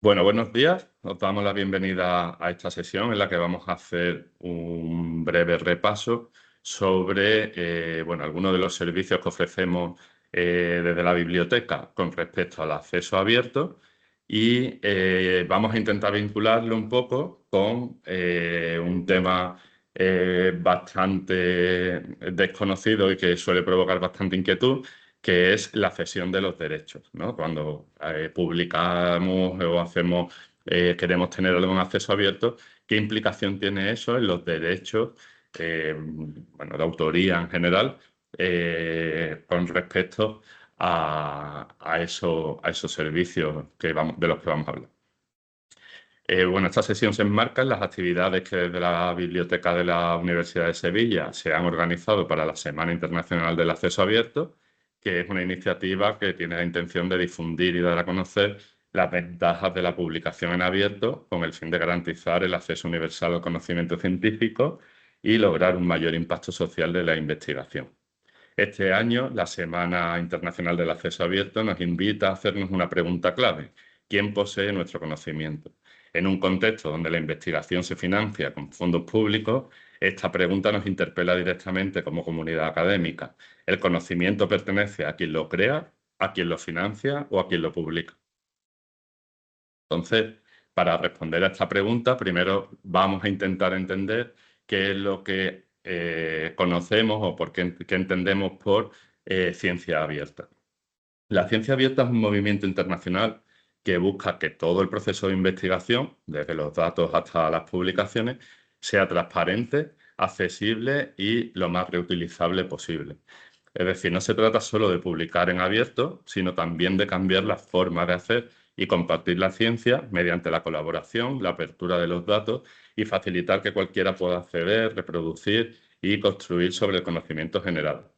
Bueno, buenos días. Os damos la bienvenida a esta sesión en la que vamos a hacer un breve repaso sobre algunos de los servicios que ofrecemos desde la biblioteca con respecto al acceso abierto y vamos a intentar vincularlo un poco con un tema bastante desconocido y que suele provocar bastante inquietud, que es la cesión de los derechos, ¿no? Cuando publicamos o hacemos, queremos tener algún acceso abierto, ¿qué implicación tiene eso en los derechos, de autoría en general, con respecto a esos servicios de los que vamos a hablar? Esta sesión se enmarca en las actividades que desde la Biblioteca de la Universidad de Sevilla se han organizado para la Semana Internacional del Acceso Abierto, que es una iniciativa que tiene la intención de difundir y dar a conocer las ventajas de la publicación en abierto con el fin de garantizar el acceso universal al conocimiento científico y lograr un mayor impacto social de la investigación. Este año, la Semana Internacional del Acceso Abierto nos invita a hacernos una pregunta clave: ¿quién posee nuestro conocimiento? En un contexto donde la investigación se financia con fondos públicos, esta pregunta nos interpela directamente como comunidad académica. ¿El conocimiento pertenece a quien lo crea, a quien lo financia o a quien lo publica? Entonces, para responder a esta pregunta, primero vamos a intentar entender qué es lo que conocemos o qué entendemos por ciencia abierta. La ciencia abierta es un movimiento internacional que busca que todo el proceso de investigación, desde los datos hasta las publicaciones, sea transparente, accesible y lo más reutilizable posible. Es decir, no se trata solo de publicar en abierto, sino también de cambiar la forma de hacer y compartir la ciencia mediante la colaboración, la apertura de los datos y facilitar que cualquiera pueda acceder, reproducir y construir sobre el conocimiento general.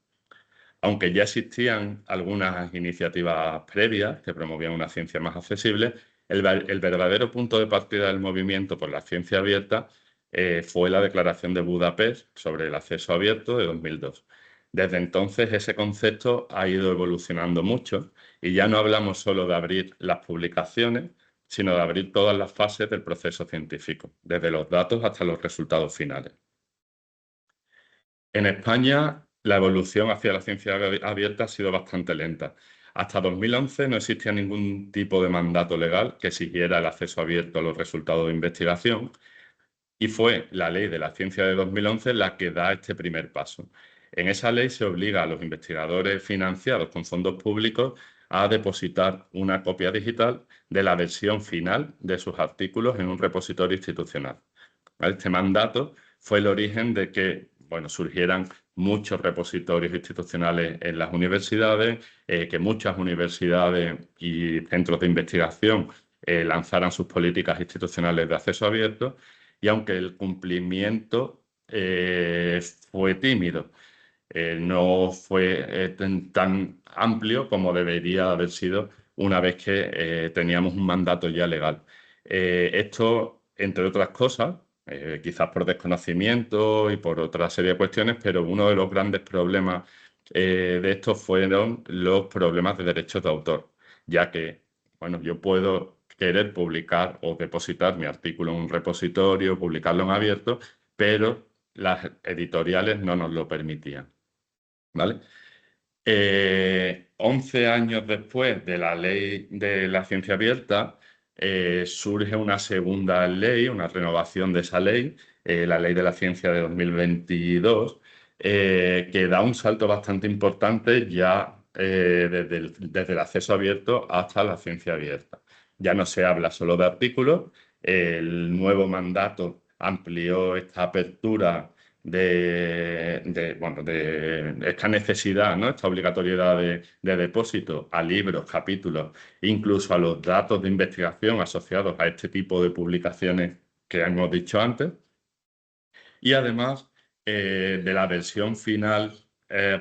Aunque ya existían algunas iniciativas previas que promovían una ciencia más accesible, el verdadero punto de partida del movimiento por la ciencia abierta fue la Declaración de Budapest sobre el acceso abierto de 2002. Desde entonces ese concepto ha ido evolucionando mucho y ya no hablamos solo de abrir las publicaciones, sino de abrir todas las fases del proceso científico, desde los datos hasta los resultados finales. En España, la evolución hacia la ciencia abierta ha sido bastante lenta. Hasta 2011 no existía ningún tipo de mandato legal que exigiera el acceso abierto a los resultados de investigación, y fue la ley de la ciencia de 2011 la que da este primer paso. En esa ley se obliga a los investigadores financiados con fondos públicos a depositar una copia digital de la versión final de sus artículos en un repositorio institucional. Este mandato fue el origen de que, surgieran muchos repositorios institucionales en las universidades, que muchas universidades y centros de investigación lanzaran sus políticas institucionales de acceso abierto, y aunque el cumplimiento fue tímido, no fue tan amplio como debería haber sido una vez que teníamos un mandato ya legal. Esto, entre otras cosas, quizás por desconocimiento y por otra serie de cuestiones, pero uno de los grandes problemas de esto fueron los problemas de derechos de autor, ya que, yo puedo querer publicar o depositar mi artículo en un repositorio, publicarlo en abierto, pero las editoriales no nos lo permitían, ¿vale? 11 años después de la ley de la ciencia abierta, surge una segunda ley, una renovación de esa ley, la Ley de la Ciencia de 2022, que da un salto bastante importante ya desde el acceso abierto hasta la ciencia abierta. Ya no se habla solo de artículos, el nuevo mandato amplió esta apertura de esta necesidad, ¿no? Esta obligatoriedad de depósito a libros, capítulos, incluso a los datos de investigación asociados a este tipo de publicaciones que hemos dicho antes. Y además de la versión final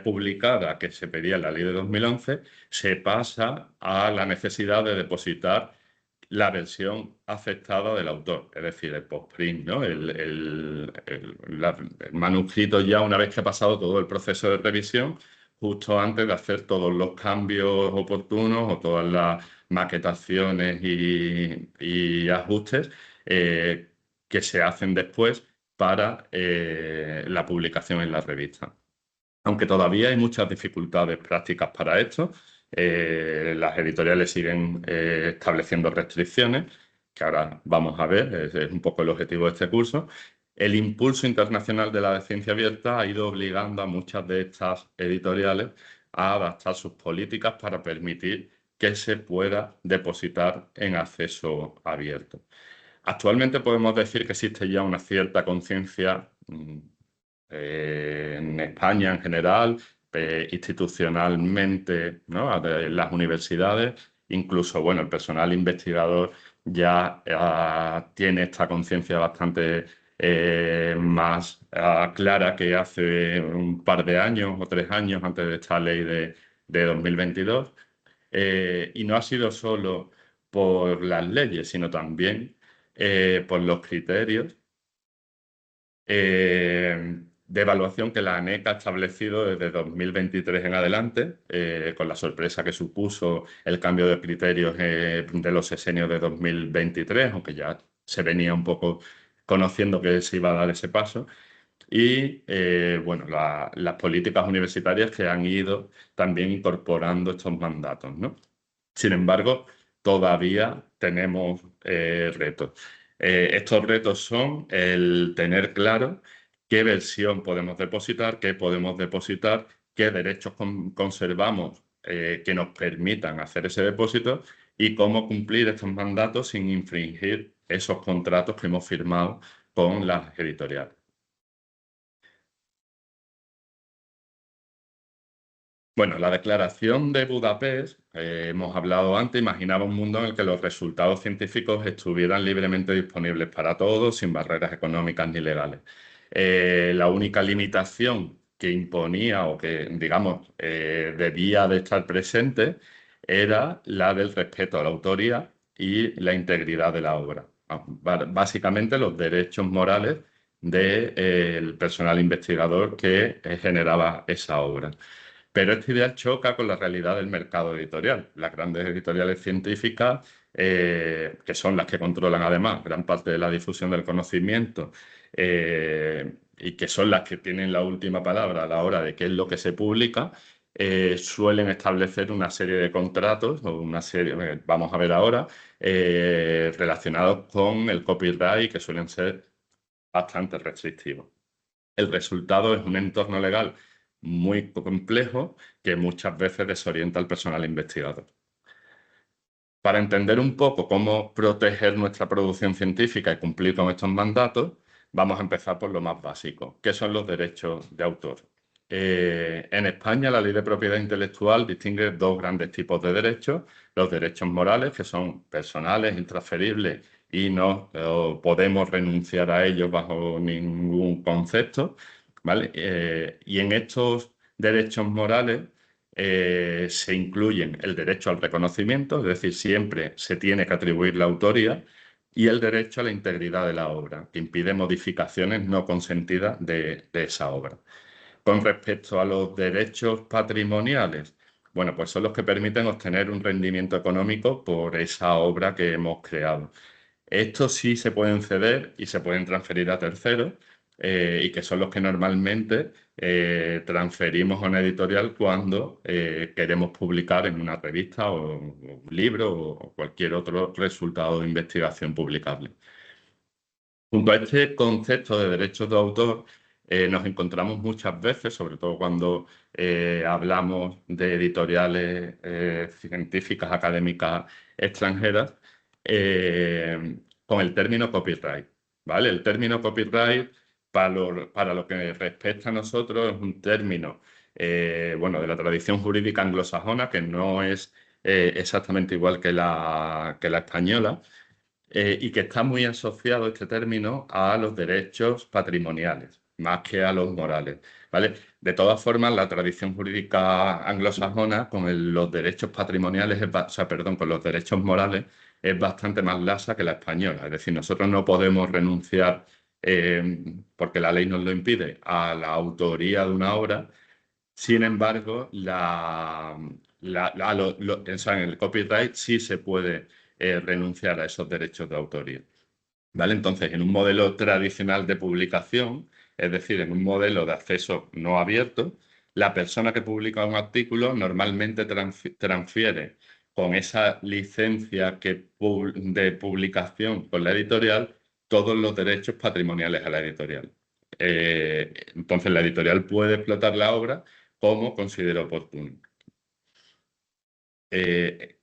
publicada que se pedía en la ley de 2011, se pasa a la necesidad de depositar la versión aceptada del autor, es decir, el postprint, ¿no? El manuscrito ya una vez que ha pasado todo el proceso de revisión, justo antes de hacer todos los cambios oportunos o todas las maquetaciones y ajustes que se hacen después para la publicación en la revista. Aunque todavía hay muchas dificultades prácticas para esto, las editoriales siguen estableciendo restricciones, que ahora vamos a ver, es un poco el objetivo de este curso. El impulso internacional de la ciencia abierta ha ido obligando a muchas de estas editoriales a adaptar sus políticas para permitir que se pueda depositar en acceso abierto. Actualmente podemos decir que existe ya una cierta conciencia en España en general, institucionalmente, ¿no? De las universidades, incluso, bueno, el personal investigador ya tiene esta conciencia bastante más clara que hace un par de años o 3 años antes de esta ley de 2022. Y no ha sido solo por las leyes, sino también por los criterios de evaluación que la ANEC ha establecido desde 2023 en adelante, con la sorpresa que supuso el cambio de criterios de los sesenios de 2023, aunque ya se venía un poco conociendo que se iba a dar ese paso. Y bueno, las políticas universitarias que han ido también incorporando estos mandatos, ¿no? Sin embargo, todavía tenemos retos. Estos retos son el tener claro qué versión podemos depositar, qué derechos conservamos que nos permitan hacer ese depósito y cómo cumplir estos mandatos sin infringir esos contratos que hemos firmado con las editoriales. Bueno, la Declaración de Budapest, hemos hablado antes, imaginaba un mundo en el que los resultados científicos estuvieran libremente disponibles para todos, sin barreras económicas ni legales. La única limitación que imponía o que, digamos, debía de estar presente era la del respeto a la autoría y la integridad de la obra. Básicamente los derechos morales del personal investigador que generaba esa obra. Pero esta idea choca con la realidad del mercado editorial. Las grandes editoriales científicas, que son las que controlan además gran parte de la difusión del conocimiento, y que son las que tienen la última palabra a la hora de qué es lo que se publica, suelen establecer una serie de contratos o una serie, vamos a ver ahora, relacionados con el copyright que suelen ser bastante restrictivos. El resultado es un entorno legal muy complejo que muchas veces desorienta al personal investigador. Para entender un poco cómo proteger nuestra producción científica y cumplir con estos mandatos, vamos a empezar por lo más básico, que son los derechos de autor. En España, la Ley de Propiedad Intelectual distingue dos grandes tipos de derechos: los derechos morales, que son personales, intransferibles y no podemos renunciar a ellos bajo ningún concepto, ¿vale? Y en estos derechos morales se incluyen el derecho al reconocimiento, es decir, siempre se tiene que atribuir la autoría, y el derecho a la integridad de la obra, que impide modificaciones no consentidas de esa obra. Con respecto a los derechos patrimoniales, bueno, pues son los que permiten obtener un rendimiento económico por esa obra que hemos creado. Estos sí se pueden ceder y se pueden transferir a terceros, y que son los que normalmente transferimos a una editorial cuando queremos publicar en una revista o un libro o cualquier otro resultado de investigación publicable. Junto a este concepto de derechos de autor, nos encontramos muchas veces, sobre todo cuando hablamos de editoriales científicas, académicas extranjeras, con el término copyright, ¿vale? El término copyright, para lo que respecta a nosotros, es un término, bueno, de la tradición jurídica anglosajona, que no es exactamente igual que la española, y que está muy asociado este término a los derechos patrimoniales, más que a los morales, ¿vale? De todas formas, la tradición jurídica anglosajona con los derechos patrimoniales, o sea, perdón, con los derechos morales, es bastante más lasa que la española. Es decir, nosotros no podemos renunciar, porque la ley nos lo impide, a la autoría de una obra Sin embargo, o sea, en el copyright sí se puede renunciar a esos derechos de autoría. ¿Vale? Entonces, en un modelo tradicional de publicación, es decir, en un modelo de acceso no abierto, la persona que publica un artículo normalmente transfiere con esa licencia de publicación con la editorial todos los derechos patrimoniales a la editorial. Entonces, la editorial puede explotar la obra como considere oportuno. Eh,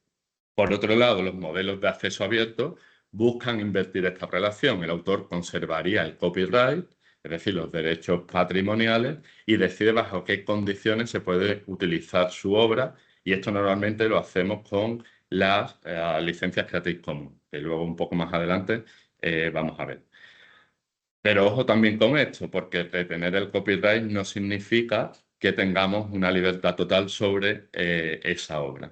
por otro lado, los modelos de acceso abierto buscan invertir esta relación. El autor conservaría el copyright, es decir, los derechos patrimoniales, y decide bajo qué condiciones se puede utilizar su obra. Y esto normalmente lo hacemos con las licencias Creative Commons, que luego un poco más adelante vamos a ver. Pero ojo también con esto, porque retener el copyright no significa que tengamos una libertad total sobre esa obra.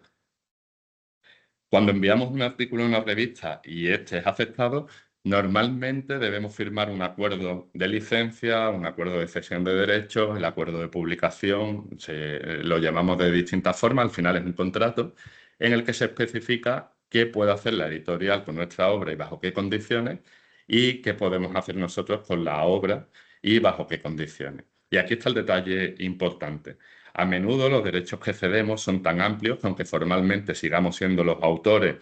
Cuando enviamos un artículo a una revista y este es aceptado, normalmente debemos firmar un acuerdo de licencia, un acuerdo de cesión de derechos, el acuerdo de publicación, lo llamamos de distintas formas, al final es un contrato en el que se especifica qué puede hacer la editorial con nuestra obra y bajo qué condiciones, y qué podemos hacer nosotros con la obra y bajo qué condiciones. Y aquí está el detalle importante. A menudo los derechos que cedemos son tan amplios que aunque formalmente sigamos siendo los autores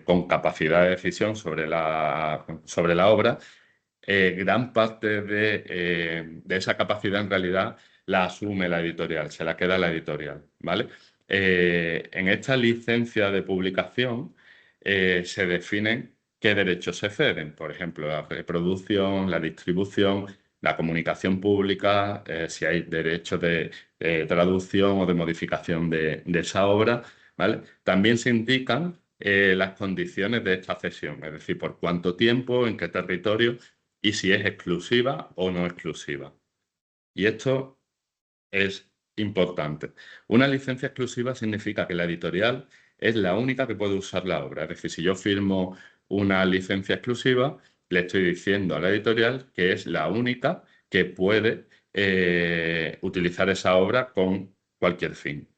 con capacidad de decisión sobre la obra, gran parte de esa capacidad en realidad la asume la editorial, se la queda la editorial, ¿vale? En esta licencia de publicación se definen qué derechos se ceden, por ejemplo, la reproducción, la distribución, la comunicación pública, si hay derechos de traducción o de modificación de esa obra, ¿vale? También se indican las condiciones de esta cesión, es decir, por cuánto tiempo, en qué territorio y si es exclusiva o no exclusiva. Y esto es importante. Una licencia exclusiva significa que la editorial es la única que puede usar la obra. Es decir, si yo firmo una licencia exclusiva, le estoy diciendo a la editorial que es la única que puede utilizar esa obra con cualquier fin.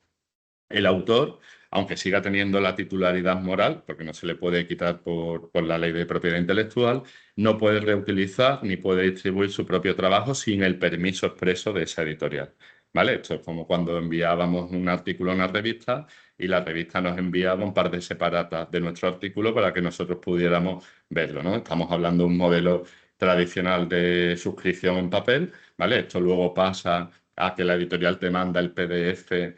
El autor, aunque siga teniendo la titularidad moral, porque no se le puede quitar por la ley de propiedad intelectual, no puede reutilizar ni puede distribuir su propio trabajo sin el permiso expreso de esa editorial. ¿Vale? Esto es como cuando enviábamos un artículo a una revista y la revista nos enviaba un par de separatas de nuestro artículo para que nosotros pudiéramos verlo, ¿no? Estamos hablando de un modelo tradicional de suscripción en papel, ¿vale? Esto luego pasa a que la editorial te manda el PDF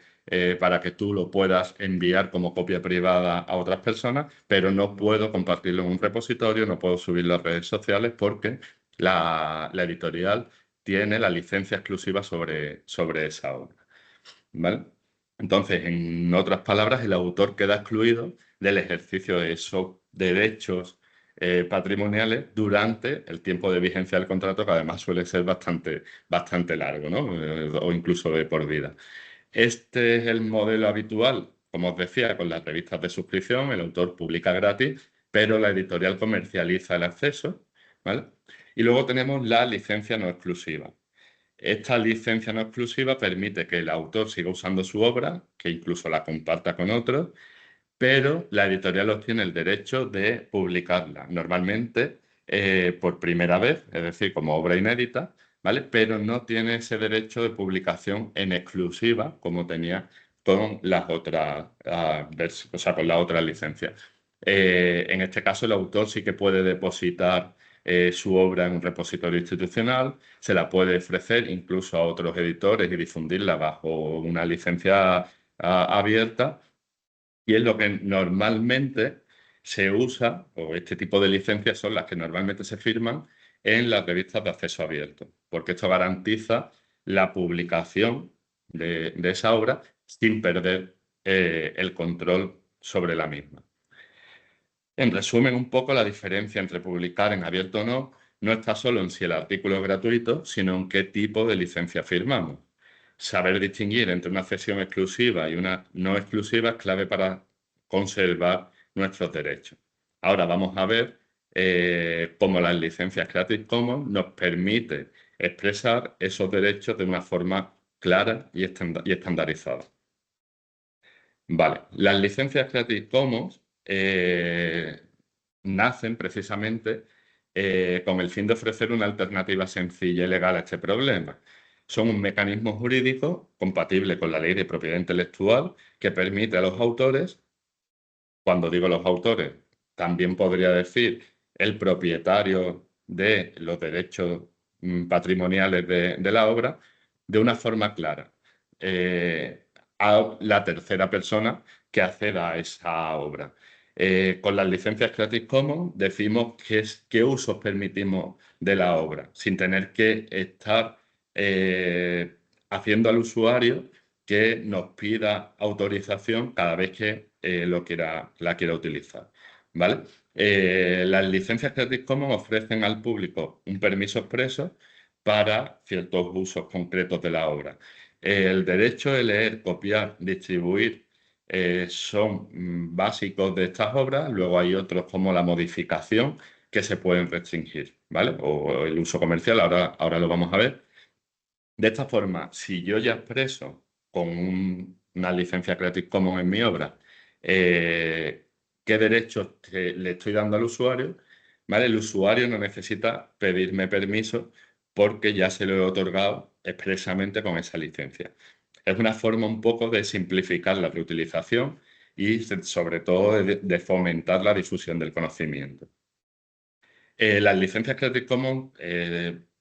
para que tú lo puedas enviar como copia privada a otras personas, pero no puedo compartirlo en un repositorio, no puedo subirlo a redes sociales porque la editorial tiene la licencia exclusiva sobre esa obra. ¿Vale? Entonces, en otras palabras, el autor queda excluido del ejercicio de esos derechos patrimoniales durante el tiempo de vigencia del contrato, que además suele ser bastante largo, ¿no? O incluso de por vida. Este es el modelo habitual, como os decía, con las revistas de suscripción. El autor publica gratis, pero la editorial comercializa el acceso, ¿vale? Y luego tenemos la licencia no exclusiva. Esta licencia no exclusiva permite que el autor siga usando su obra, que incluso la comparta con otros, pero la editorial obtiene el derecho de publicarla, normalmente por primera vez, es decir, como obra inédita, ¿vale? Pero no tiene ese derecho de publicación en exclusiva como tenía con las otras o sea, con la otra licencia. En este caso, el autor sí que puede depositar su obra en un repositorio institucional, se la puede ofrecer incluso a otros editores y difundirla bajo una licencia abierta, y es lo que normalmente se usa, o este tipo de licencias son las que normalmente se firman en las revistas de acceso abierto, porque esto garantiza la publicación de esa obra sin perder el control sobre la misma. En resumen, un poco la diferencia entre publicar en abierto o no está solo en si el artículo es gratuito, sino en qué tipo de licencia firmamos. Saber distinguir entre una cesión exclusiva y una no exclusiva es clave para conservar nuestros derechos. Ahora vamos a ver cómo las licencias Creative Commons nos permite expresar esos derechos de una forma claras y estandarizadas. Vale, las licencias Creative Commons nacen precisamente con el fin de ofrecer una alternativa sencilla y legal a este problema. Son un mecanismo jurídico compatible con la ley de propiedad intelectual que permite a los autores, cuando digo los autores, también podría decir el propietario de los derechos patrimoniales de la obra, de una forma clara a la tercera persona que acceda a esa obra. Con las licencias Creative Commons decimos qué usos permitimos de la obra, sin tener que estar haciendo al usuario que nos pida autorización cada vez que la quiera utilizar. ¿Vale? Las licencias Creative Commons ofrecen al público un permiso expreso para ciertos usos concretos de la obra. El derecho de leer, copiar, distribuir son básicos de estas obras. Luego hay otros como la modificación que se pueden restringir, ¿vale? O el uso comercial, ahora lo vamos a ver. De esta forma, si yo ya expreso con una licencia Creative Commons en mi obra qué derechos le estoy dando al usuario, ¿vale? El usuario no necesita pedirme permiso porque ya se lo he otorgado expresamente con esa licencia. Es una forma un poco de simplificar la reutilización y sobre todo de fomentar la difusión del conocimiento. Las licencias Creative Commons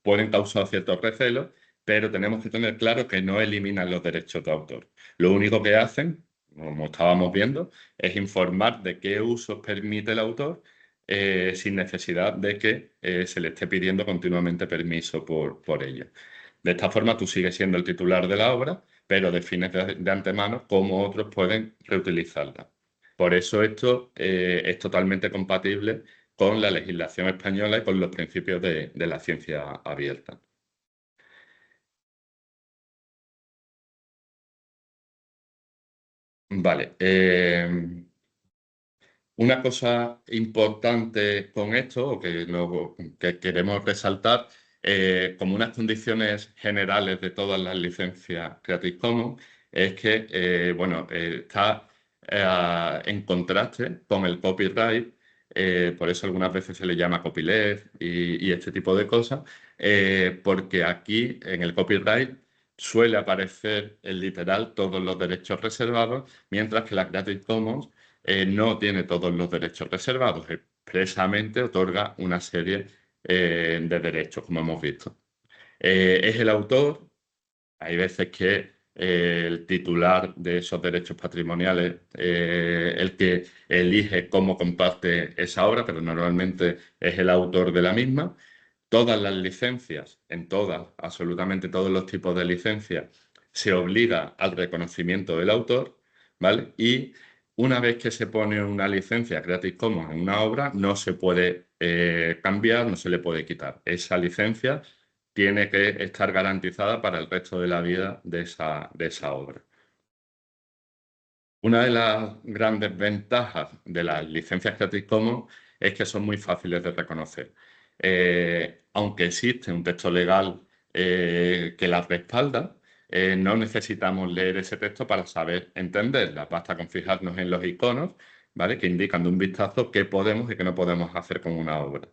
pueden causar ciertos recelos, pero tenemos que tener claro que no eliminan los derechos de autor. Lo único que hacen, como estábamos viendo, es informar de qué usos permite el autor sin necesidad de que se le esté pidiendo continuamente permiso por ello. De esta forma, tú sigues siendo el titular de la obra, pero defines de antemano cómo otros pueden reutilizarla. Por eso esto es totalmente compatible con la legislación española y con los principios de la ciencia abierta. Vale. Una cosa importante con esto, o que queremos resaltar, como unas condiciones generales de todas las licencias Creative Commons, es que bueno, está en contraste con el copyright, por eso algunas veces se le llama copyleft y este tipo de cosas, porque aquí en el copyright suele aparecer en literal todos los derechos reservados, mientras que la Creative Commons no tiene todos los derechos reservados, expresamente otorga una serie de derechos, como hemos visto. Es el autor, hay veces que el titular de esos derechos patrimoniales, el que elige cómo comparte esa obra, pero normalmente es el autor de la misma. Todas las licencias, en todas, absolutamente todos los tipos de licencias, se obliga al reconocimiento del autor, ¿vale? Y una vez que se pone una licencia Creative Commons en una obra, no se puede cambiar, no se le puede quitar. Esa licencia tiene que estar garantizada para el resto de la vida de esa obra. Una de las grandes ventajas de las licencias Creative Commons es que son muy fáciles de reconocer. Aunque existe un texto legal que las respalda, no necesitamos leer ese texto para saber entenderlas. Basta con fijarnos en los iconos, ¿vale? Que indican de un vistazo qué podemos y qué no podemos hacer con una obra.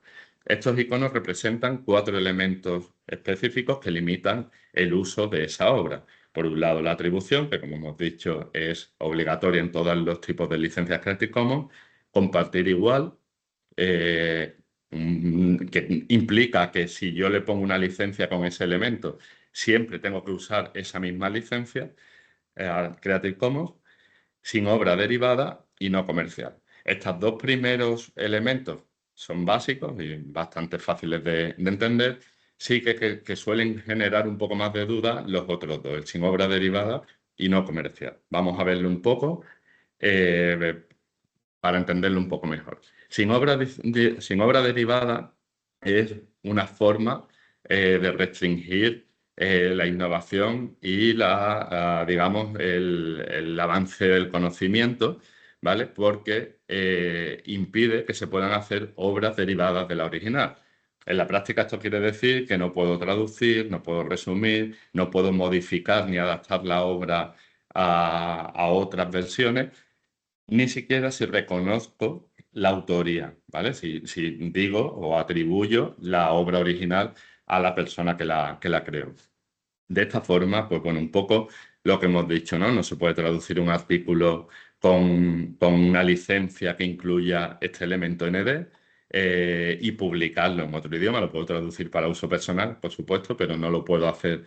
Estos iconos representan 4 elementos específicos que limitan el uso de esa obra. Por un lado, la atribución, que como hemos dicho es obligatoria en todos los tipos de licencias Creative Commons. Compartir igual, que implica que si yo le pongo una licencia con ese elemento, siempre tengo que usar esa misma licencia Creative Commons, sin obra derivada y no comercial. Estos dos primeros elementos son básicos y bastante fáciles de entender. Sí que suelen generar un poco más de duda los otros dos, el sin obra derivada y no comercial. Vamos a verlo un poco para entenderlo un poco mejor. Sin obra derivada es una forma de restringir la innovación y digamos, el avance del conocimiento, ¿vale? Porque impide que se puedan hacer obras derivadas de la original. En la práctica esto quiere decir que no puedo traducir, no puedo resumir, no puedo modificar ni adaptar la obra a otras versiones, ni siquiera si reconozco la autoría, ¿vale? Si digo o atribuyo la obra original a la persona que la creó. De esta forma, pues bueno, un poco lo que hemos dicho, ¿no? No se puede traducir un artículo con una licencia que incluya este elemento ND y publicarlo en otro idioma. Lo puedo traducir para uso personal, por supuesto, pero no lo puedo hacer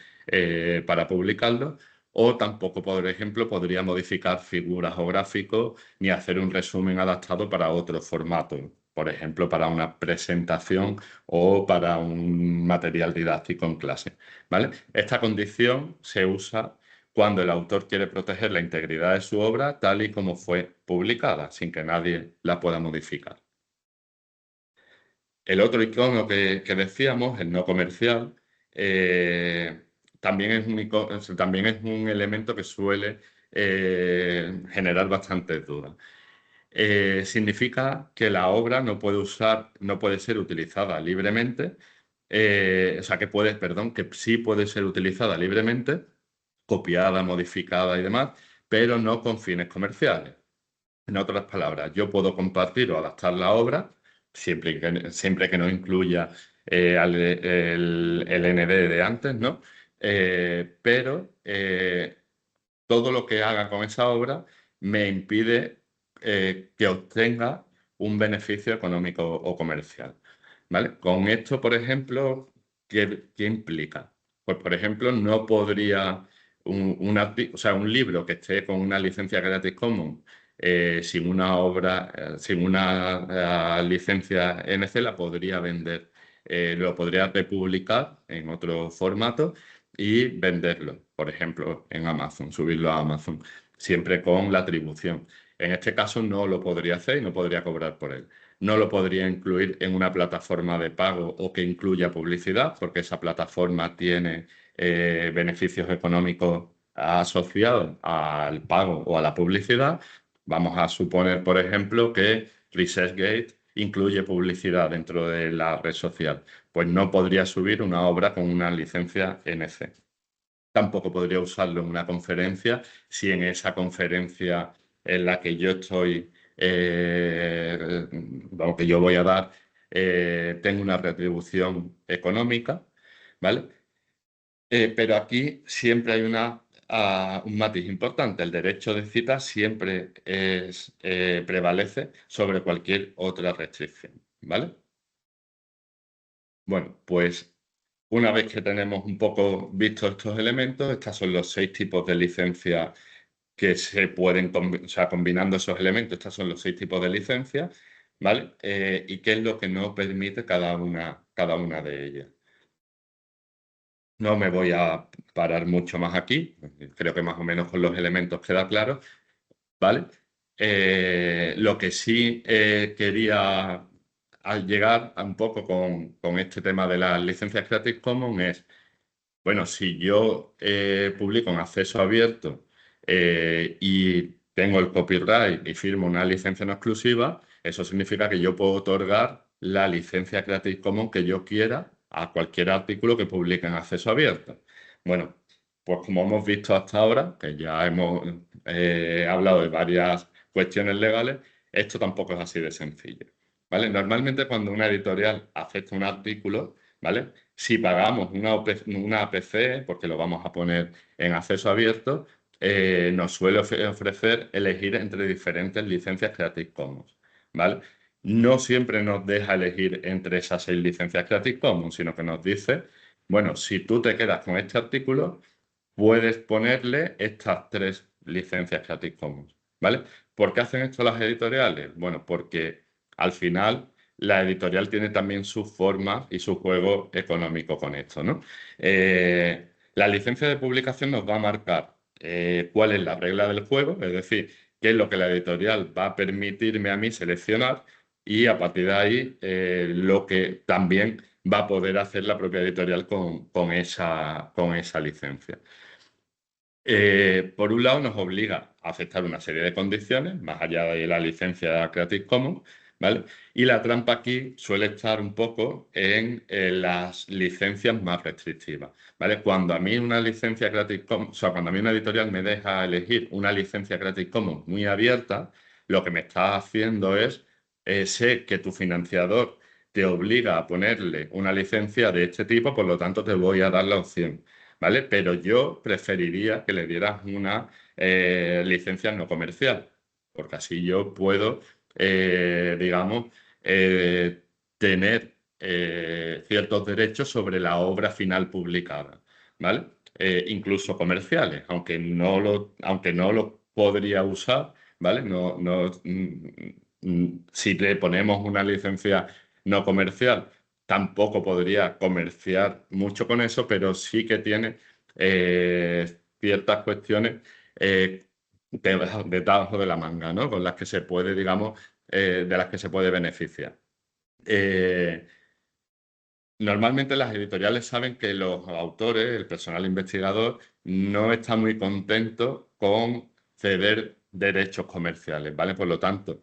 para publicarlo. O tampoco, por ejemplo, podría modificar figuras o gráficos ni hacer un resumen adaptado para otro formato. Por ejemplo, para una presentación o para un material didáctico en clase. ¿Vale? Esta condición se usa cuando el autor quiere proteger la integridad de su obra tal y como fue publicada, sin que nadie la pueda modificar. El otro icono que decíamos, el no comercial, también es también es un elemento que suele generar bastantes dudas. Significa que la obra no puede ser utilizada libremente, o sea, que puede, perdón, que sí puede ser utilizada libremente, copiada, modificada y demás, pero no con fines comerciales. En otras palabras, yo puedo compartir o adaptar la obra, siempre que no incluya el ND de antes, ¿no? Pero todo lo que haga con esa obra me impide que obtenga un beneficio económico o comercial. ¿Vale? Con esto, por ejemplo, ¿qué implica? Pues, por ejemplo, no podría o sea, un libro que esté con una licencia Creative Commons sin una obra, sin una licencia NC, la podría vender. Lo podría republicar en otro formato y venderlo, por ejemplo, en Amazon, subirlo a Amazon, siempre con la atribución. En este caso no lo podría hacer y no podría cobrar por él. No lo podría incluir en una plataforma de pago o que incluya publicidad, porque esa plataforma tiene beneficios económicos asociados al pago o a la publicidad. Vamos a suponer, por ejemplo, que ResearchGate incluye publicidad dentro de la red social. Pues no podría subir una obra con una licencia NC. Tampoco podría usarlo en una conferencia si en esa conferencia en la que yo estoy, vamos, que yo voy a dar, tengo una retribución económica, ¿vale? Pero aquí siempre hay un matiz importante. El derecho de cita siempre prevalece sobre cualquier otra restricción, ¿vale? Bueno, pues una vez que tenemos un poco visto estos elementos, estos son los 6 tipos de licencia que se pueden, o sea, combinando esos elementos, estos son los 6 tipos de licencia, ¿vale? ¿Y qué es lo que no permite cada una de ellas? No me voy a parar mucho más aquí, creo que más o menos con los elementos queda claro, ¿vale? Lo que sí quería al llegar a un poco con este tema de las licencias Creative Commons es, bueno, si yo publico en acceso abierto y tengo el copyright y firmo una licencia no exclusiva, eso significa que yo puedo otorgar la licencia Creative Commons que yo quiera a cualquier artículo que publique en acceso abierto. Bueno, pues como hemos visto hasta ahora, que ya hemos hablado de varias cuestiones legales, esto tampoco es así de sencillo. ¿Vale? Normalmente cuando una editorial acepta un artículo, ¿vale? Si pagamos una APC, porque lo vamos a poner en acceso abierto, nos suele ofrecer elegir entre diferentes licencias Creative Commons, ¿vale? No siempre nos deja elegir entre esas 6 licencias Creative Commons, sino que nos dice, bueno, si tú te quedas con este artículo, puedes ponerle estas 3 licencias Creative Commons, ¿vale? ¿Por qué hacen esto las editoriales? Bueno, porque al final la editorial tiene también su forma y su juego económico con esto, ¿no? La licencia de publicación nos va a marcar cuál es la regla del juego, es decir, qué es lo que la editorial va a permitirme a mí seleccionar y a partir de ahí lo que también va a poder hacer la propia editorial con esa licencia. Por un lado, nos obliga a aceptar una serie de condiciones, más allá de la licencia Creative Commons, ¿vale? Y la trampa aquí suele estar un poco en las licencias más restrictivas, ¿vale? Cuando a mí una licencia Creative Commons, o sea, cuando a mí una editorial me deja elegir una licencia Creative Commons muy abierta, lo que me está haciendo es, sé que tu financiador te obliga a ponerle una licencia de este tipo, por lo tanto te voy a dar la opción, ¿vale? Pero yo preferiría que le dieras una licencia no comercial, porque así yo puedo digamos, tener ciertos derechos sobre la obra final publicada, ¿vale? Incluso comerciales, aunque no lo podría usar, ¿vale? Si le ponemos una licencia no comercial, tampoco podría comerciar mucho con eso, pero sí que tiene ciertas cuestiones debajo de la manga, ¿no? Con las que se puede, digamos, de las que se puede beneficiar. Eh, Normalmente las editoriales saben que los autores, el personal investigador, no está muy contento con ceder derechos comerciales, ¿vale? Por lo tanto,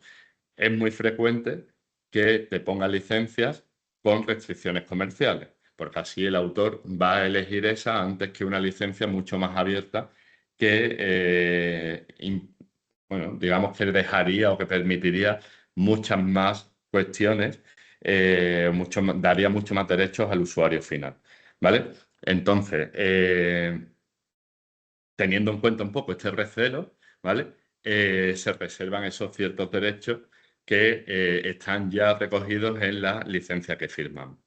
es muy frecuente que te pongan licencias con restricciones comerciales, porque así el autor va a elegir esa antes que una licencia mucho más abierta que, bueno, digamos que dejaría o que permitiría muchas más cuestiones, daría mucho más derechos al usuario final, ¿vale? Entonces, teniendo en cuenta un poco este recelo, ¿vale? Se reservan esos ciertos derechos que están ya recogidos en la licencia que firman.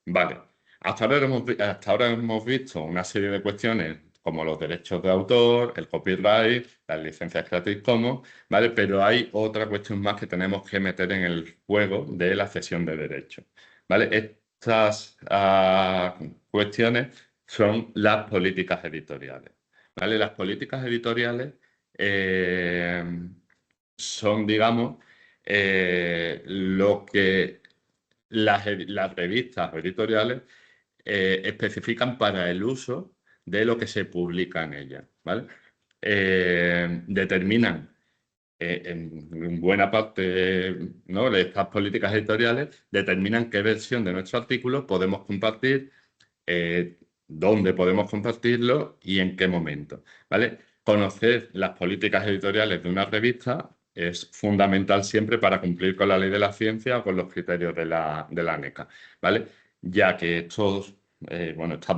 Vale, hasta ahora hemos visto una serie de cuestiones como los derechos de autor, el copyright, las licencias Creative Commons, ¿vale? Pero hay otra cuestión más que tenemos que meter en el juego de la cesión de derechos, ¿vale? Estas cuestiones son las políticas editoriales, ¿vale? Las políticas editoriales eh, son, digamos, lo que las revistas o editoriales especifican para el uso de lo que se publica en ellas, ¿vale? Determinan en buena parte, ¿no? De estas políticas editoriales, determinan qué versión de nuestro artículo podemos compartir, dónde podemos compartirlo y en qué momento, ¿vale? Conocer las políticas editoriales de una revista es fundamental siempre para cumplir con la ley de la ciencia o con los criterios de la ANECA, ¿vale? Ya que estas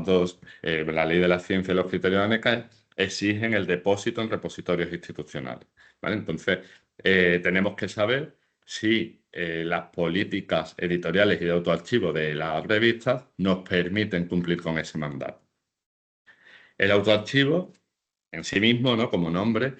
dos, la ley de la ciencia y los criterios de la ANECA, exigen el depósito en repositorios institucionales, ¿vale? Entonces, tenemos que saber si las políticas editoriales y de autoarchivo de las revistas nos permiten cumplir con ese mandato. El autoarchivo en sí mismo, ¿no? Como nombre,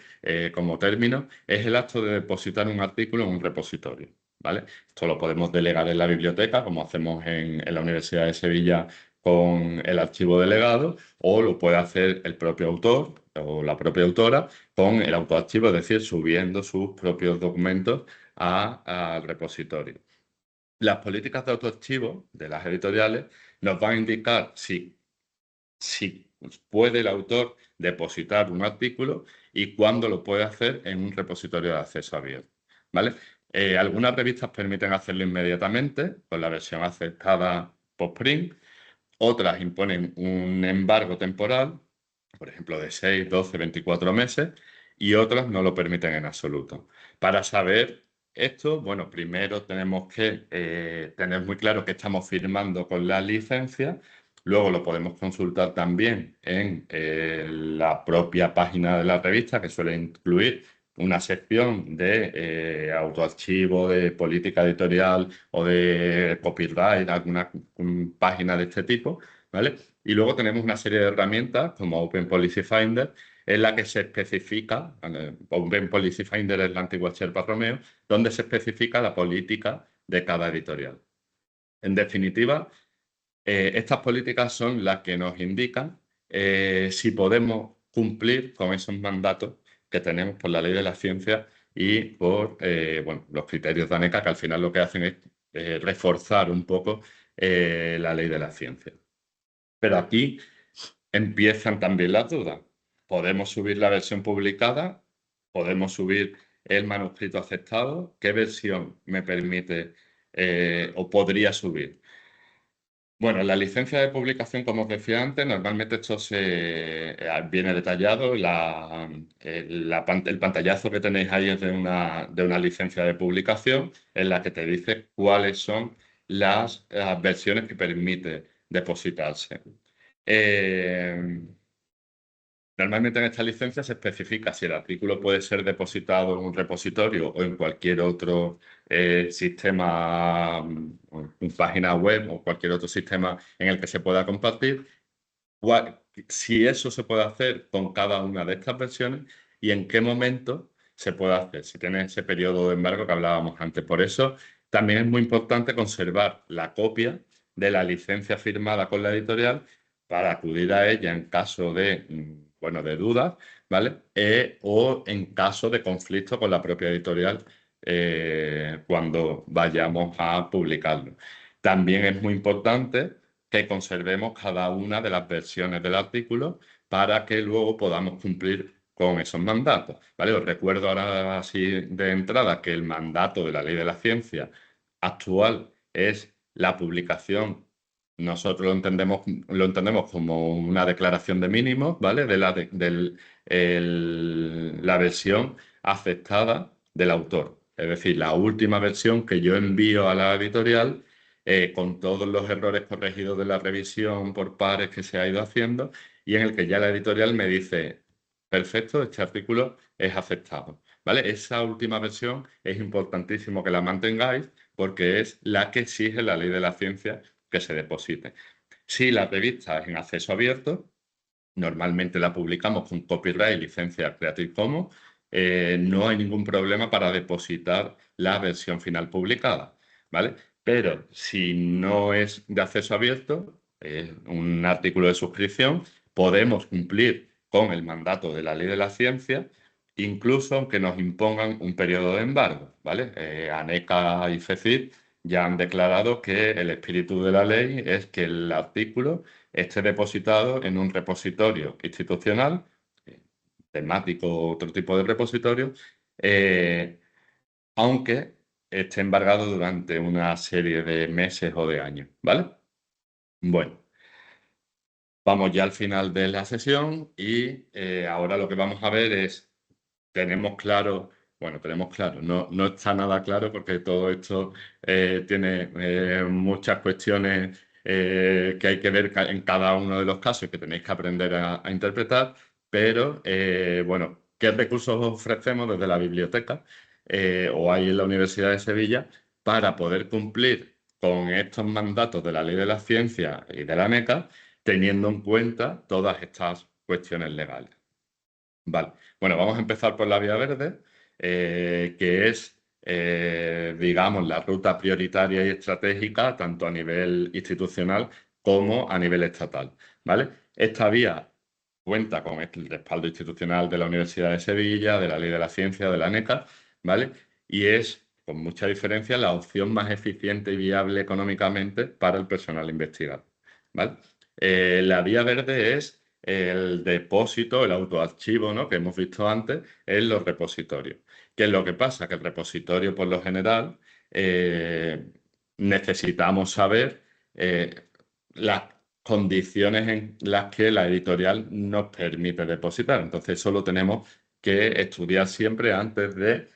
como término, es el acto de depositar un artículo en un repositorio, ¿vale? Esto lo podemos delegar en la biblioteca, como hacemos en la Universidad de Sevilla con el archivo delegado, o lo puede hacer el propio autor o la propia autora con el autoarchivo, es decir, subiendo sus propios documentos al repositorio. Las políticas de autoarchivo de las editoriales nos van a indicar si puede el autor depositar un artículo y cuándo lo puede hacer en un repositorio de acceso abierto, ¿vale? Algunas revistas permiten hacerlo inmediatamente con la versión aceptada post-print, otras imponen un embargo temporal, por ejemplo, de 6, 12, 24 meses, y otras no lo permiten en absoluto. Para saber esto, bueno, primero tenemos que tener muy claro que estamos firmando con la licencia. Luego lo podemos consultar también en la propia página de la revista, que suele incluir una sección de autoarchivo, de política editorial o de copyright, alguna página de este tipo, ¿vale? Y luego tenemos una serie de herramientas como Open Policy Finder, en la que se especifica, Open Policy Finder es la antigua Sherpa Romeo, donde se especifica la política de cada editorial. En definitiva, estas políticas son las que nos indican si podemos cumplir con esos mandatos que tenemos por la ley de la ciencia y por bueno, los criterios de ANECA, que al final lo que hacen es reforzar un poco la ley de la ciencia. Pero aquí empiezan también las dudas. Podemos subir la versión publicada, podemos subir el manuscrito aceptado, qué versión me permite o podría subir. Bueno, la licencia de publicación, como os decía antes, normalmente esto viene detallado. El pantallazo que tenéis ahí es de una licencia de publicación en la que te dice cuáles son las versiones que permite depositarse. Eh, Normalmente en esta licencia se especifica si el artículo puede ser depositado en un repositorio o en cualquier otro sistema, página web o cualquier otro sistema en el que se pueda compartir, si eso se puede hacer con cada una de estas versiones y en qué momento se puede hacer, si tiene ese periodo de embargo que hablábamos antes. Por eso también es muy importante conservar la copia de la licencia firmada con la editorial para acudir a ella en caso de, bueno, de dudas, ¿vale? O en caso de conflicto con la propia editorial cuando vayamos a publicarlo. También es muy importante que conservemos cada una de las versiones del artículo para que luego podamos cumplir con esos mandatos, ¿vale? Os recuerdo ahora así de entrada que el mandato de la Ley de la Ciencia actual es la publicación. Nosotros lo entendemos como una declaración de mínimos, ¿vale? La versión aceptada del autor. Es decir, la última versión que yo envío a la editorial con todos los errores corregidos de la revisión por pares que se ha ido haciendo y en el que ya la editorial me dice, perfecto, este artículo es aceptado. ¿Vale? Esa última versión es importantísimo que la mantengáis porque es la que exige la ley de la ciencia que se deposite. Si la revista es en acceso abierto, normalmente la publicamos con copyright y licencia Creative Commons, no hay ningún problema para depositar la versión final publicada, ¿vale? Pero si no es de acceso abierto, un artículo de suscripción, podemos cumplir con el mandato de la ley de la ciencia, incluso aunque nos impongan un periodo de embargo, ¿vale? ANECA y FECID ya han declarado que el espíritu de la ley es que el artículo esté depositado en un repositorio institucional, temático o otro tipo de repositorio, aunque esté embargado durante una serie de meses o de años, ¿vale? Bueno, vamos ya al final de la sesión y ahora lo que vamos a ver es, tenemos claro, no está nada claro porque todo esto tiene muchas cuestiones que hay que ver en cada uno de los casos que tenéis que aprender a interpretar, pero bueno, ¿qué recursos ofrecemos desde la biblioteca o hay en la Universidad de Sevilla para poder cumplir con estos mandatos de la Ley de la Ciencia y de la ANECA, teniendo en cuenta todas estas cuestiones legales? Vale, bueno, vamos a empezar por la vía verde, que es, digamos, la ruta prioritaria y estratégica, tanto a nivel institucional como a nivel estatal, ¿vale? Esta vía cuenta con el respaldo institucional de la Universidad de Sevilla, de la Ley de la Ciencia, de la ANECA, ¿vale? Y es, con mucha diferencia, la opción más eficiente y viable económicamente para el personal investigador, ¿vale? La vía verde es el depósito, el autoarchivo, ¿no? Que hemos visto antes en los repositorios. ¿Qué es lo que pasa? Que el repositorio, por lo general, necesitamos saber las condiciones en las que la editorial nos permite depositar. Entonces, eso lo tenemos que estudiar siempre antes de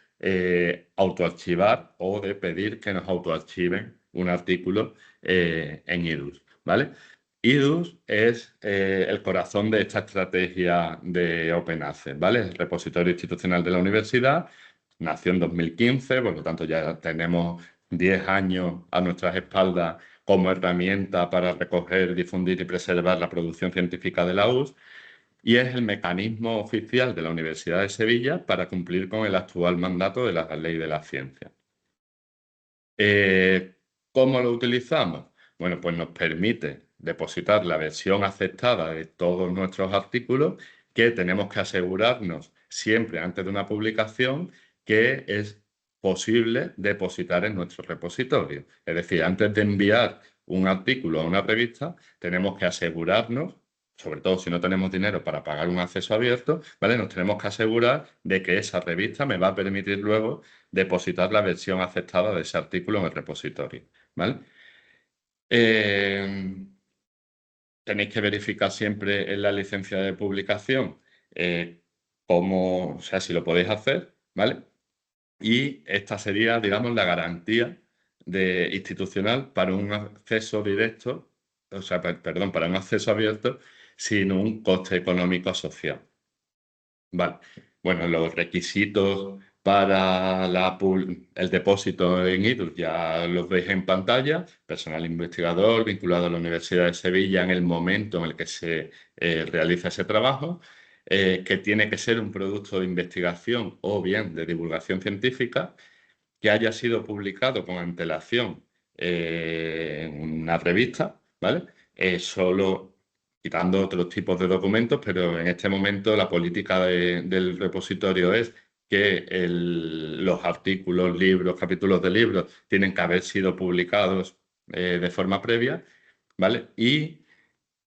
autoarchivar o de pedir que nos autoarchiven un artículo en IDUS, ¿vale? IDUS es el corazón de esta estrategia de Open Access, ¿vale? El repositorio institucional de la universidad nació en 2015, por lo tanto ya tenemos 10 años a nuestras espaldas como herramienta para recoger, difundir y preservar la producción científica de la US y es el mecanismo oficial de la Universidad de Sevilla para cumplir con el actual mandato de la Ley de la Ciencia. Eh, ¿Cómo lo utilizamos? Bueno, pues nos permite depositar la versión aceptada de todos nuestros artículos que tenemos que asegurarnos siempre antes de una publicación que es posible depositar en nuestro repositorio. Es decir, antes de enviar un artículo a una revista, tenemos que asegurarnos sobre todo si no tenemos dinero para pagar un acceso abierto, ¿vale? Nos tenemos que asegurar de que esa revista me va a permitir luego depositar la versión aceptada de ese artículo en el repositorio, ¿vale? Eh, Tenéis que verificar siempre en la licencia de publicación cómo, o sea, si lo podéis hacer, ¿vale? Y esta sería, digamos, la garantía institucional para un acceso directo, o sea, perdón, para un acceso abierto sin un coste económico asociado. Vale. Bueno, los requisitos para el depósito en IDUS ya los veis en pantalla. Personal investigador vinculado a la Universidad de Sevilla en el momento en el que se realiza ese trabajo, que tiene que ser un producto de investigación o bien de divulgación científica que haya sido publicado con antelación en una revista, ¿vale? Solo quitando otros tipos de documentos, pero en este momento la política del repositorio es que los artículos, libros, capítulos de libros tienen que haber sido publicados de forma previa, ¿vale? Y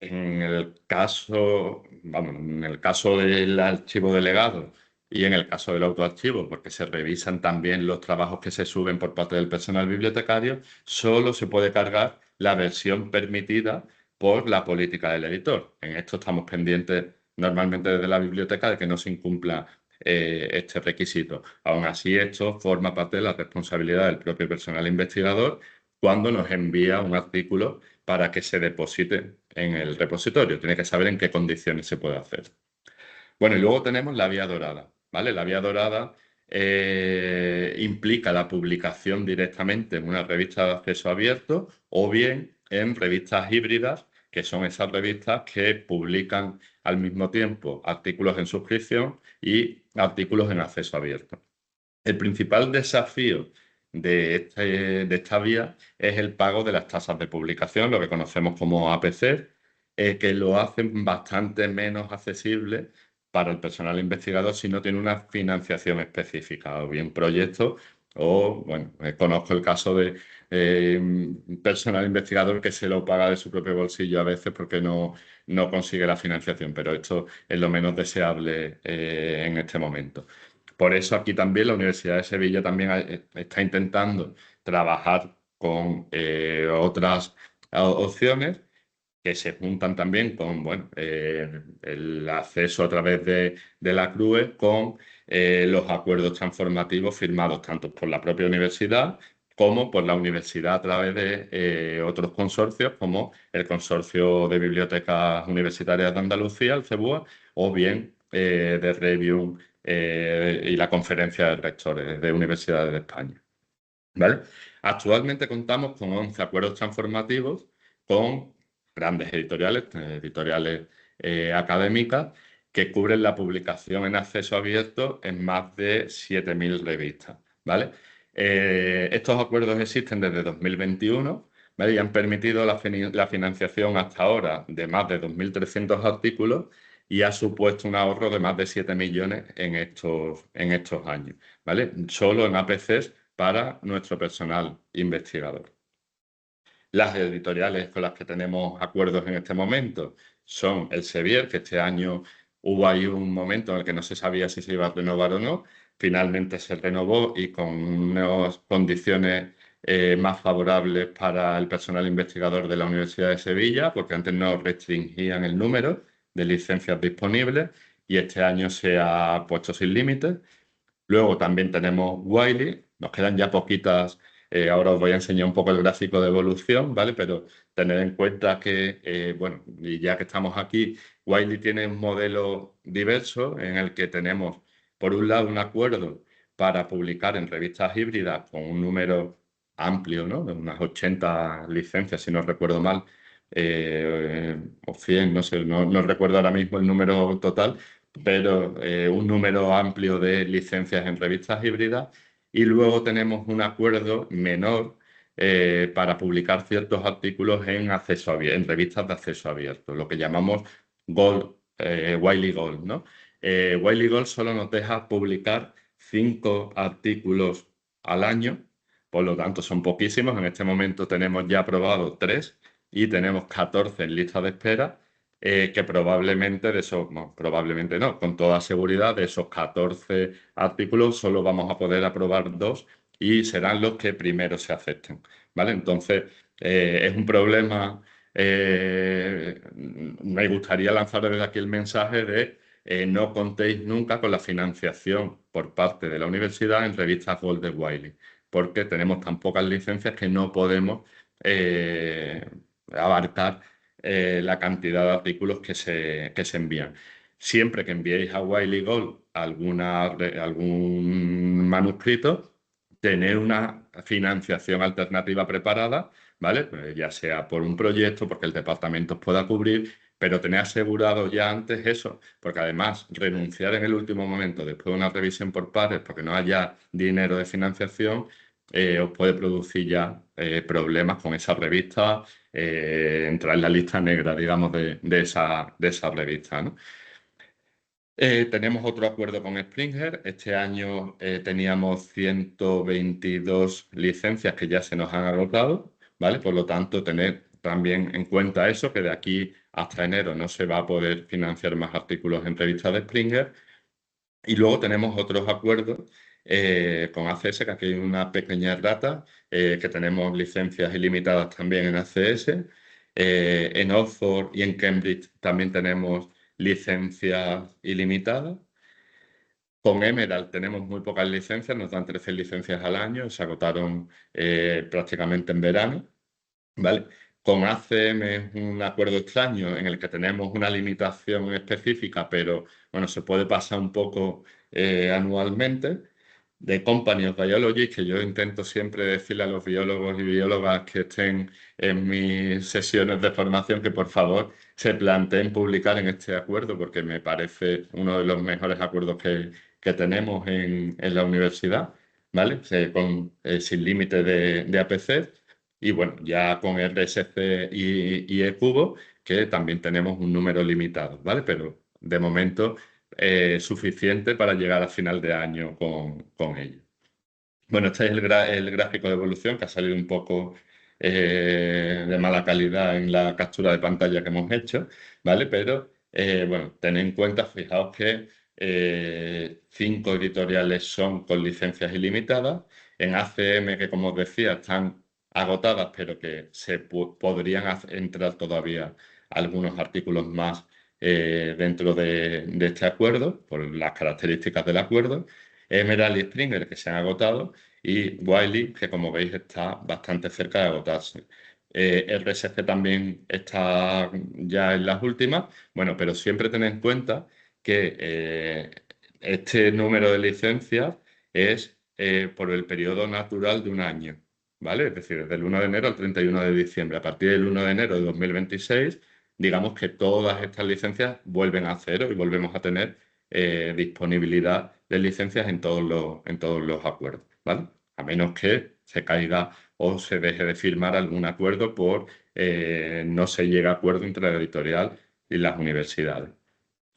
en el caso, vamos, en el caso del archivo delegado y en el caso del autoarchivo, porque se revisan también los trabajos que se suben por parte del personal bibliotecario, solo se puede cargar la versión permitida por la política del editor. En esto estamos pendientes normalmente desde la biblioteca de que no se incumpla este requisito. Aún así, esto forma parte de la responsabilidad del propio personal investigador cuando nos envía un artículo para que se deposite en el repositorio. Tiene que saber en qué condiciones se puede hacer. Bueno, y luego tenemos la vía dorada, ¿vale? La vía dorada implica la publicación directamente en una revista de acceso abierto o bien en revistas híbridas, que son esas revistas que publican al mismo tiempo artículos en suscripción y artículos en acceso abierto. El principal desafío de esta vía es el pago de las tasas de publicación, lo que conocemos como APC, que lo hacen bastante menos accesible para el personal investigador si no tiene una financiación específica, o bien proyectos, o, bueno, conozco el caso de personal investigador que se lo paga de su propio bolsillo a veces porque no consigue la financiación, pero esto es lo menos deseable en este momento. Por eso aquí también la Universidad de Sevilla también está intentando trabajar con otras opciones que se juntan también con bueno, el acceso a través de la CRUE con los acuerdos transformativos firmados tanto por la propia universidad como por la universidad a través de otros consorcios como el Consorcio de Bibliotecas Universitarias de Andalucía, el CEBUA, o bien de Review y la Conferencia de Rectores de Universidades de España. ¿Vale? Actualmente contamos con 11 acuerdos transformativos con grandes editoriales, editoriales académicas, que cubren la publicación en acceso abierto en más de 7.000 revistas. ¿Vale? Estos acuerdos existen desde 2021, ¿vale? Y han permitido la financiación hasta ahora de más de 2.300 artículos y ha supuesto un ahorro de más de 7 millones en estos años. ¿Vale? Solo en APCs para nuestro personal investigador. Las editoriales con las que tenemos acuerdos en este momento son el Sevier, que este año hubo ahí un momento en el que no se sabía si se iba a renovar o no. Finalmente se renovó y con unas condiciones más favorables para el personal investigador de la Universidad de Sevilla, porque antes no restringían el número de licencias disponibles y este año se ha puesto sin límites. Luego también tenemos Wiley, nos quedan ya poquitas, ahora os voy a enseñar un poco el gráfico de evolución, ¿vale? Pero tener en cuenta que, bueno, y ya que estamos aquí, Wiley tiene un modelo diverso en el que tenemos, por un lado, un acuerdo para publicar en revistas híbridas con un número amplio, ¿no? De unas 80 licencias, si no recuerdo mal, o 100, no sé, no recuerdo ahora mismo el número total, pero un número amplio de licencias en revistas híbridas y luego tenemos un acuerdo menor para publicar ciertos artículos en acceso abierto, en revistas de acceso abierto, lo que llamamos Gold, Wiley Gold, ¿no? Wiley Gold solo nos deja publicar 5 artículos al año, por lo tanto son poquísimos. En este momento tenemos ya aprobados 3 y tenemos 14 en lista de espera que probablemente de esos, no, probablemente no, con toda seguridad de esos 14 artículos solo vamos a poder aprobar 2 y serán los que primero se acepten, ¿vale? Entonces, es un problema, me gustaría lanzar desde aquí el mensaje de no contéis nunca con la financiación por parte de la universidad en revistas Golden Wiley, porque tenemos tan pocas licencias que no podemos abarcar la cantidad de artículos que se envían. Siempre que enviéis a Wiley Gold algún manuscrito, tener una financiación alternativa preparada, ¿vale? Pues ya sea por un proyecto, porque el departamento os pueda cubrir, pero tener asegurado ya antes eso, porque además renunciar en el último momento, después de una revisión por pares, porque no haya dinero de financiación, os puede producir ya problemas con esa revista, entrar en la lista negra, digamos, de esa revista, ¿no? Tenemos otro acuerdo con Springer. Este año teníamos 122 licencias que ya se nos han agotado, ¿vale? Por lo tanto, tener también en cuenta eso, que de aquí hasta enero no se va a poder financiar más artículos en revistas de Springer. Y luego tenemos otros acuerdos con ACS, que aquí hay una pequeña errata, que tenemos licencias ilimitadas también en ACS. En Oxford y en Cambridge también tenemos licencias ilimitadas. Con Emerald tenemos muy pocas licencias, nos dan 13 licencias al año, se agotaron prácticamente en verano. ¿Vale? Con ACM es un acuerdo extraño en el que tenemos una limitación específica, pero bueno, se puede pasar un poco anualmente. De Company of Biology, que yo intento siempre decirle a los biólogos y biólogas que estén en mis sesiones de formación que por favor se planteen publicar en este acuerdo, porque me parece uno de los mejores acuerdos que tenemos en la universidad, ¿vale? Sin límite de APC. Y bueno, ya con RSC y eCubo, que también tenemos un número limitado, ¿vale? Pero de momento suficiente para llegar a final de año con ello. Bueno, este es el gráfico de evolución que ha salido un poco de mala calidad en la captura de pantalla que hemos hecho, ¿vale? Pero bueno, tened en cuenta, fijaos que 5 editoriales son con licencias ilimitadas. En ACM, que como os decía, están agotadas, pero que podrían entrar todavía algunos artículos más dentro de este acuerdo, por las características del acuerdo. Emerald y Springer, que se han agotado, y Wiley, que como veis está bastante cerca de agotarse. RSC también está ya en las últimas, bueno, pero siempre tened en cuenta que este número de licencias es por el periodo natural de un año, ¿vale? Es decir, desde el 1 de enero al 31 de diciembre. A partir del 1 de enero de 2026, digamos que todas estas licencias vuelven a cero y volvemos a tener disponibilidad de licencias en todos los acuerdos, ¿vale? A menos que se caiga o se deje de firmar algún acuerdo por no se llega a acuerdo entre la editorial y las universidades.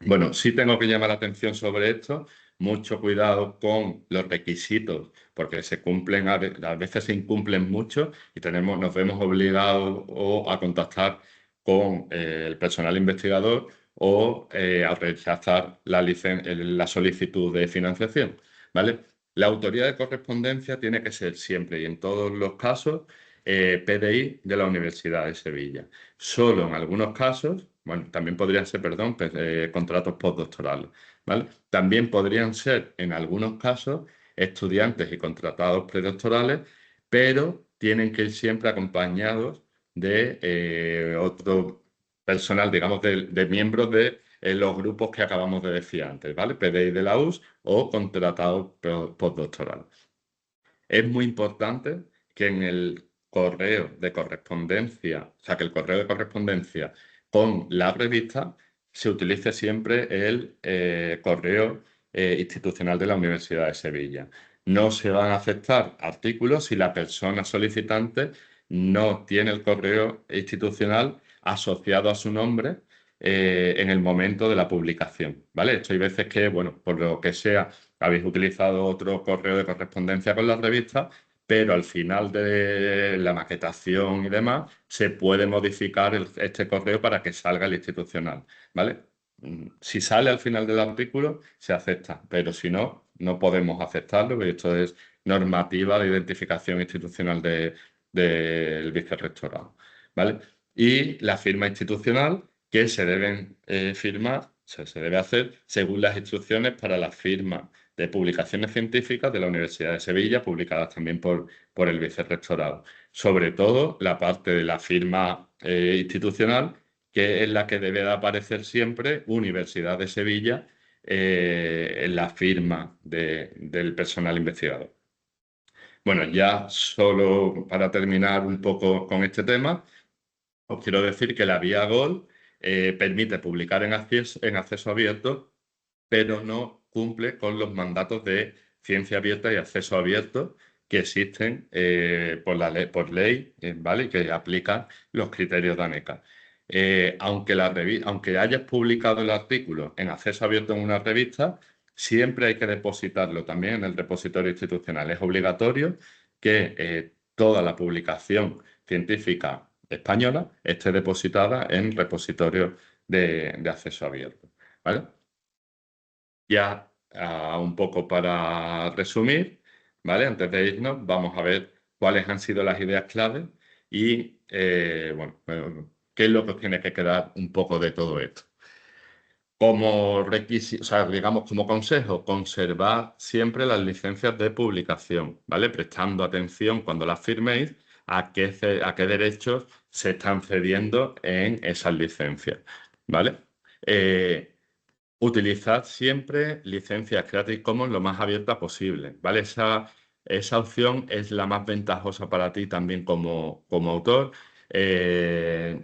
Bueno, sí tengo que llamar la atención sobre esto. Mucho cuidado con los requisitos, porque se cumplen, a veces se incumplen mucho y nos vemos obligados a contactar con el personal investigador o a rechazar la solicitud de financiación, ¿vale? La autoría de correspondencia tiene que ser siempre y en todos los casos PDI de la Universidad de Sevilla. Solo en algunos casos, bueno, también podrían ser, perdón, contratos postdoctorales, ¿vale? También podrían ser, en algunos casos, estudiantes y contratados predoctorales, pero tienen que ir siempre acompañados de otro personal, digamos, de miembros de los grupos que acabamos de decir antes, ¿vale? PDI de la US o contratados postdoctorales. Es muy importante que en el correo de correspondencia, o sea, que el correo de correspondencia con la revista se utilice siempre el correo institucional de la Universidad de Sevilla. No se van a aceptar artículos si la persona solicitante no tiene el correo institucional asociado a su nombre en el momento de la publicación, ¿vale? Esto hay veces que, bueno, por lo que sea, habéis utilizado otro correo de correspondencia con la revista, pero al final de la maquetación y demás se puede modificar este correo para que salga el institucional, ¿vale? Si sale al final del artículo, se acepta, pero si no, no podemos aceptarlo, porque esto es normativa de identificación institucional del vicerrectorado, ¿vale? Y la firma institucional que se deben firmar, o sea, se debe hacer según las instrucciones para la firma de publicaciones científicas de la Universidad de Sevilla, publicadas también por el vicerrectorado. Sobre todo la parte de la firma institucional, que es la que debe de aparecer siempre Universidad de Sevilla en la firma del personal investigador. Bueno, ya solo para terminar un poco con este tema, os quiero decir que la vía GOL permite publicar en acceso abierto, pero no cumple con los mandatos de ciencia abierta y acceso abierto que existen por ley, ¿vale? Y que aplican los criterios de ANECA. Aunque hayas publicado el artículo en acceso abierto en una revista, siempre hay que depositarlo también en el repositorio institucional. Es obligatorio que toda la publicación científica española esté depositada en repositorios de acceso abierto, ¿vale? Ya un poco para resumir, ¿vale? Antes de irnos, vamos a ver cuáles han sido las ideas clave y, bueno, qué es lo que os tiene que quedar un poco de todo esto. Como requisito, o sea, digamos, como consejo, conservar siempre las licencias de publicación, ¿vale? Prestando atención cuando las firméis a qué derechos se están cediendo en esas licencias, ¿vale? Eh, Utilizad siempre licencias Creative Commons lo más abierta posible, ¿vale? Esa opción es la más ventajosa para ti también como autor. Eh,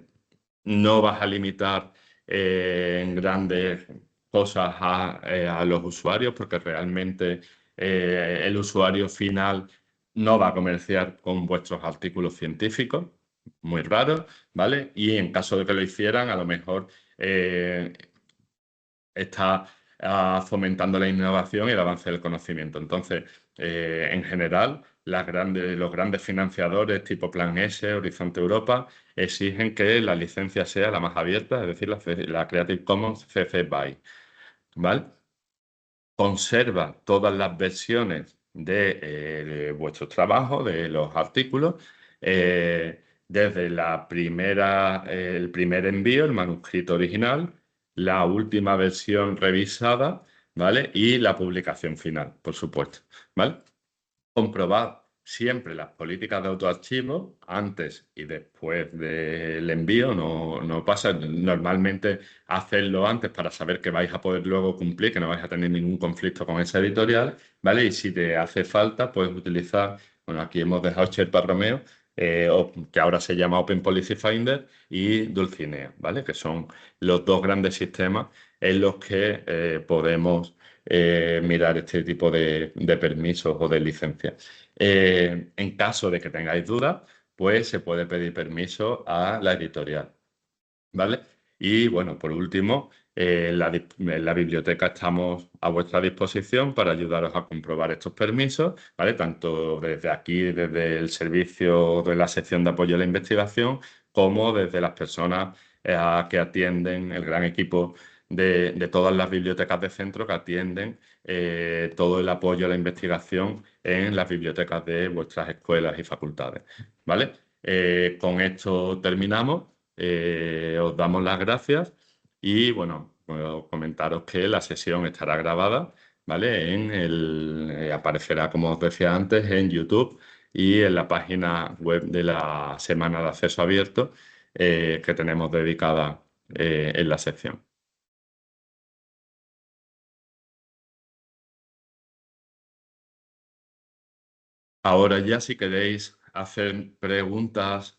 no vas a limitar en grandes cosas a los usuarios porque realmente el usuario final no va a comerciar con vuestros artículos científicos, muy raros, ¿vale? Y en caso de que lo hicieran, a lo mejor está fomentando la innovación y el avance del conocimiento. Entonces, en general, los grandes financiadores tipo Plan S, Horizonte Europa, exigen que la licencia sea la más abierta, es decir, la Creative Commons CC BY, ¿vale? Conserva todas las versiones de vuestros trabajos, de los artículos, desde el primer envío, el manuscrito original, la última versión revisada, ¿vale? Y la publicación final, por supuesto, ¿vale? Comprobad siempre las políticas de autoarchivo antes y después del envío. No pasa. Normalmente hacedlo antes para saber que vais a poder luego cumplir, que no vais a tener ningún conflicto con esa editorial, ¿vale? Y si te hace falta, puedes utilizar, bueno, aquí hemos dejado Sherpa Romeo, que ahora se llama Open Policy Finder, y Dulcinea, ¿vale? Que son los dos grandes sistemas en los que podemos mirar este tipo de permisos o de licencias. En caso de que tengáis dudas, pues se puede pedir permiso a la editorial, ¿vale? Y bueno, por último, en la biblioteca estamos a vuestra disposición para ayudaros a comprobar estos permisos, ¿vale? Tanto desde aquí, desde el servicio de la sección de apoyo a la investigación, como desde las personas que atienden el gran equipo de todas las bibliotecas de centro que atienden todo el apoyo a la investigación en las bibliotecas de vuestras escuelas y facultades, ¿vale? Con esto terminamos. Os damos las gracias y bueno, puedo comentaros que la sesión estará grabada, ¿vale? Aparecerá, como os decía antes, en YouTube y en la página web de la Semana de Acceso Abierto que tenemos dedicada en la sección. Ahora ya, si queréis hacer preguntas